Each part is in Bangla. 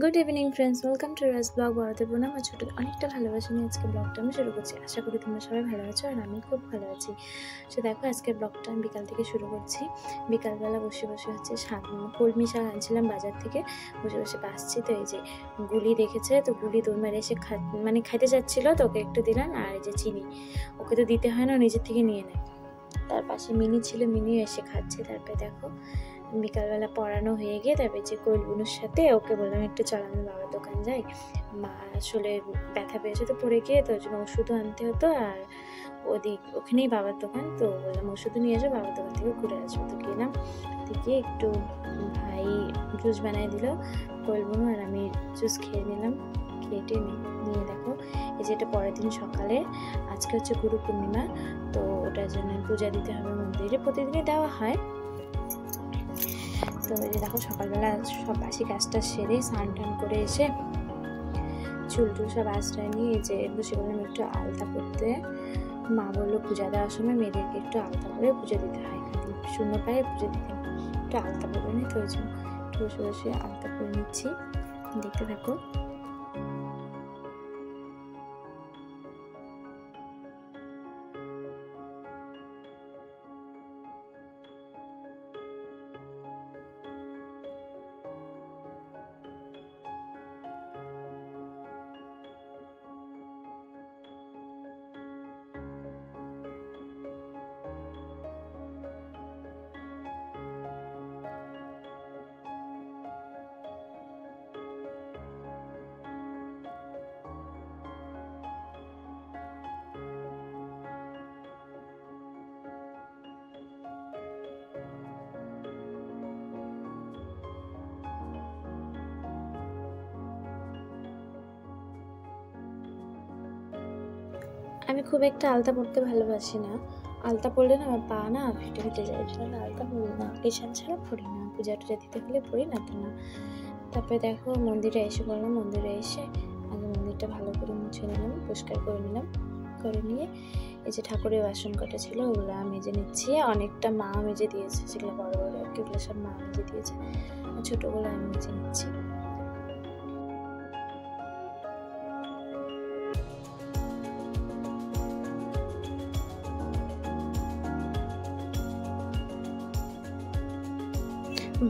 Good evening friends, welcome to Raj blog. বড়দের বোন আমার ছোটো অনেকটা ভালোবাসা নিয়ে আজকে ব্লগটা আমি শুরু করছি। আশা করি তোমরা সবাই ভালো আছো আর আমি খুব ভালো আছি। সো দেখো, আজকের ব্লগটা আমি বিকাল থেকে শুরু করছি। বিকালবেলা বসে বসে হচ্ছে কলমি শাক আনছিলাম বাজার থেকে, বসে বসে বাসছি। তো এই যে গুলি দেখেছে, তো গুলি দৌড় মেরে এসে খাইতে যাচ্ছিলো, তো ওকে একটু দিলাম। আর এই যে চিনি, ওকে তো দিতে হয় না, নিজের থেকে নিয়ে নেয়। তার পাশে মিনি ছিল, মিনিও এসে খাচ্ছে। তারপরে দেখো বিকালবেলা পড়ানো হয়ে গিয়ে তারপরে যে কোয়েল বুনুর সাথে ওকে বললাম একটু চল আমি বাবার দোকান যাই, মা আসলে ব্যথা পেয়েছে তো পড়ে গিয়ে, তো ওই জন্য ওষুধও আনতে হতো। আর ওখানেই বাবার দোকান, তো বললাম ওষুধও নিয়ে আসো, বাবার দোকান থেকে ঘুরে আসবো। তো গেলাম, গিয়ে একটু ভাই জুস বানিয়ে দিল, কোয়েল বুনু আর আমি জুস খেয়ে নিলাম। খেটে নিয়ে দেখো এই যে এটা পরের দিন সকালে, আজকে হচ্ছে গুরু পূর্ণিমা, তো ওটার জন্য পূজা দিতে হবে মন্দিরে, প্রতিদিনই দেওয়া হয়। তো এই যে দেখো সকালবেলা সব বাসি কাজটা সেরে স্নান টান করে এসে চুল টুল সব আশ্রয় নিয়ে এই যে বসে বললাম একটু আলতা করতে। মা বললো পূজা দেওয়ার সময় মেয়েদেরকে একটু আলতা করে পুজো দিতে হয়, শূন্য পায়ে পুজো দিতে একটু আলতা করে নি। তো ওই জন্য একটু বসে বসে আলতা করে নিচ্ছি, দেখতে থাকো। আমি খুব একটা আলতা পরতে ভালোবাসি না, আলতা পরলে না আমার পা না ফেটে ফেটে যায়, জন্য আলতা পরি না, অকেশন ছাড়া পরি না, পূজা টুজা দিতে হলে পরি না তো না। তারপরে দেখো মন্দিরে এসে বললাম, মন্দিরে এসে আগে মন্দিরটা ভালো করে মুছে নিলাম, পরিষ্কার করে নিলাম। করে নিয়ে এই যে ঠাকুরের বাসন কটা ছিল ওগুলো মেজে নিচ্ছি। অনেকটা মা মেজে দিয়েছে, সেগুলো বড় বড় আর কি, ওগুলো সব মা মেজে দিয়েছে, আর ছোটোগুলো আমি মেজে নিচ্ছি।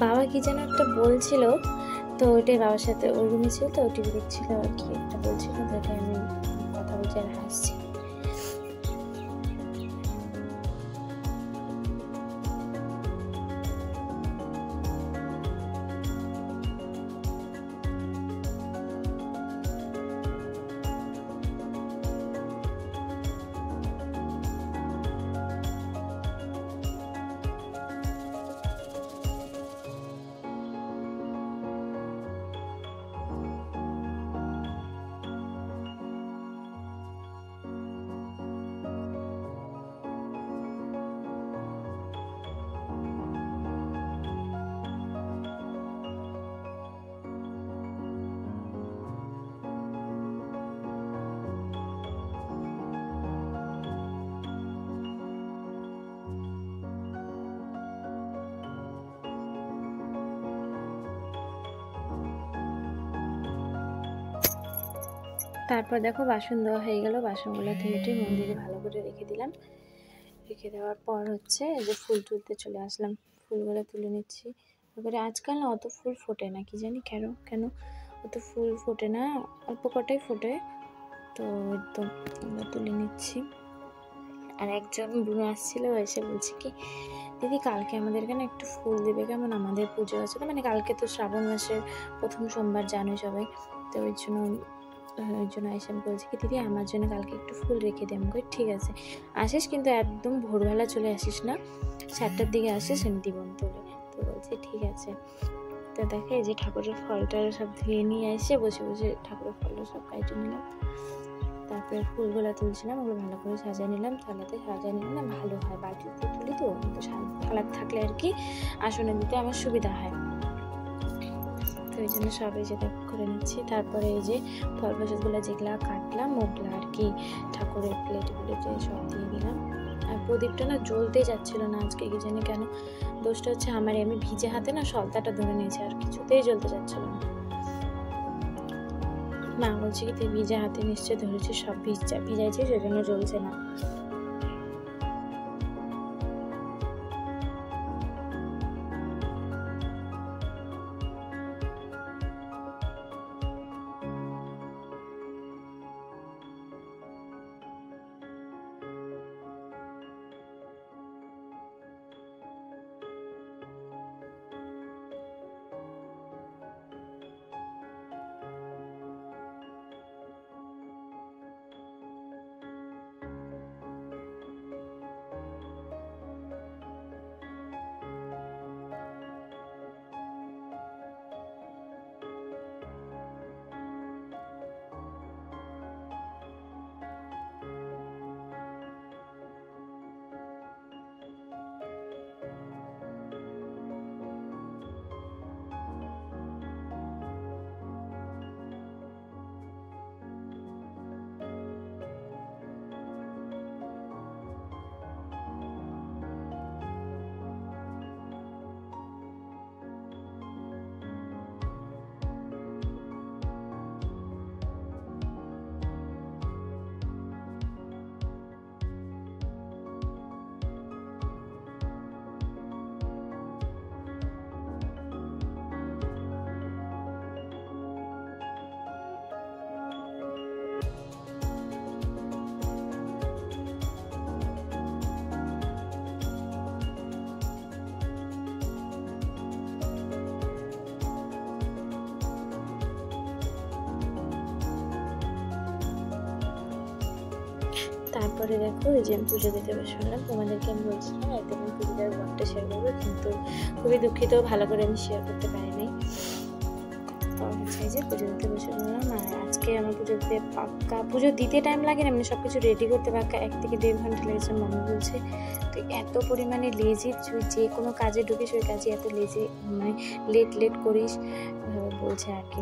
বাবা কি যেন একটা বলছিল, তো ওইটাই বাবার সাথে ওই রুমে ছিল, তো টিভি দেখছিল আর কি একটা বলছিল, তো ওটাই আমি কথা বলছি আর হাসছি। তারপর দেখো বাসন দেওয়া হয়ে গেল, বাসনগুলো ধুয়ে মন্দিরে ভালো করে রেখে দিলাম। রেখে দেওয়ার পর হচ্ছে যে ফুল তুলতে চলে আসলাম, ফুলগুলো তুলে নিচ্ছি। তারপরে আজকাল না অত ফুল ফোটে না, কি জানি কেন কেন অত ফুল ফোটে না, অল্প কটাই ফোটে, তো একদম আমরা তুলে নিচ্ছি। আর একজন বুনু আসছিল, এসে বলছে কি দিদি কালকে আমাদের এখানে একটু ফুল দেবে কেমন, আমাদের পুজো আছে, মানে কালকে তো শ্রাবণ মাসের প্রথম সোমবার জানো সবাই, তো ওই জন্য এসে আমি বলছি কি দিদি আমার জন্য কালকে একটু ফুল রেখে দিই। আমি কই ঠিক আছে, আসিস কিন্তু একদম ভোরবেলা চলে আসিস না, 7টার দিকে আসিস, আমি দিব তুলে। তো বলছি ঠিক আছে। তো দেখে যে ঠাকুরের ফলটা সব ধুয়ে নিয়ে এসে বসে বসে ঠাকুরের ফলটা সব কাটে নিলাম। তারপরে ফুলগুলো তুলছিলাম, ওগুলো ভালো করে সাজিয়ে নিলাম, থালাতে সাজিয়ে নিলাম না ভালো হয়, বালতিতে তুলি তো থালা থাকলে আর কি আসনে দিতে আমার সুবিধা হয়, তো ওই জন্য সবাই যেটা করে নিচ্ছি। তারপরে এই যে ফল প্রসাদগুলো যেগুলো কাটলাম ওগুলো আর কি ঠাকুরের প্লেটে প্লেটে সব দিয়ে দিলাম। আর প্রদীপটা না জ্বলতে যাচ্ছিল না আজকে, কি জানি কেন, দোষটা হচ্ছে আমার, আমি ভিজে হাতে না সলতাটা ধরে নিয়েছি আর কিছুতেই জ্বলতে যাচ্ছিল না। মা বলছে কি তুই ভিজা হাতে নিশ্চয়ই ধরেছিস, সব ভিজাইছিস সেজন্য জ্বলছে না। তারপরে দেখো এই যে আমি পুজো দিতে বসলাম, তোমাদেরকে আমি বলছিলাম একদিন আমি পুজো দেওয়ার ব্লগটা শেয়ার করবো, কিন্তু খুবই দুঃখিত ভালো করে আমি শেয়ার করতে পারিনি। তো হচ্ছে যে পুজো দিতে বসে বললাম, আর আজকে আমার পুজো দিতে পাক্কা পুজো দিতে টাইম লাগে না, মানে সব কিছু রেডি করতে পাক্কা 1 থেকে 1.5 ঘন্টা লেগেছে। মামা বলছে তুই এত পরিমাণে লেজি, তুই যে কোনো কাজে ঢুকিস ওই কাজে এত লেজি, মানে লেট করিস বলছে আর কি।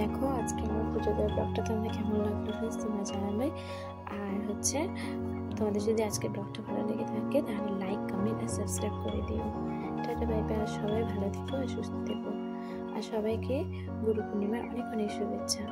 দেখো আজকে আমার পুজো দেওয়ার ব্লগটা তোমাদের কেমন লাগলো ফ্রেন্ডস তোমরা জানাবে। আর হচ্ছে তোমাদের যদি আজকে ব্লগটা ভালো লেগে থাকে তাহলে লাইক, কমেন্ট আর সাবস্ক্রাইব করে দিও। টাটা বাই বাই, আর সবাই ভালো থেকো আর সুস্থ থেকো, আর সবাইকে গুরু পূর্ণিমার অনেক অনেক শুভেচ্ছা।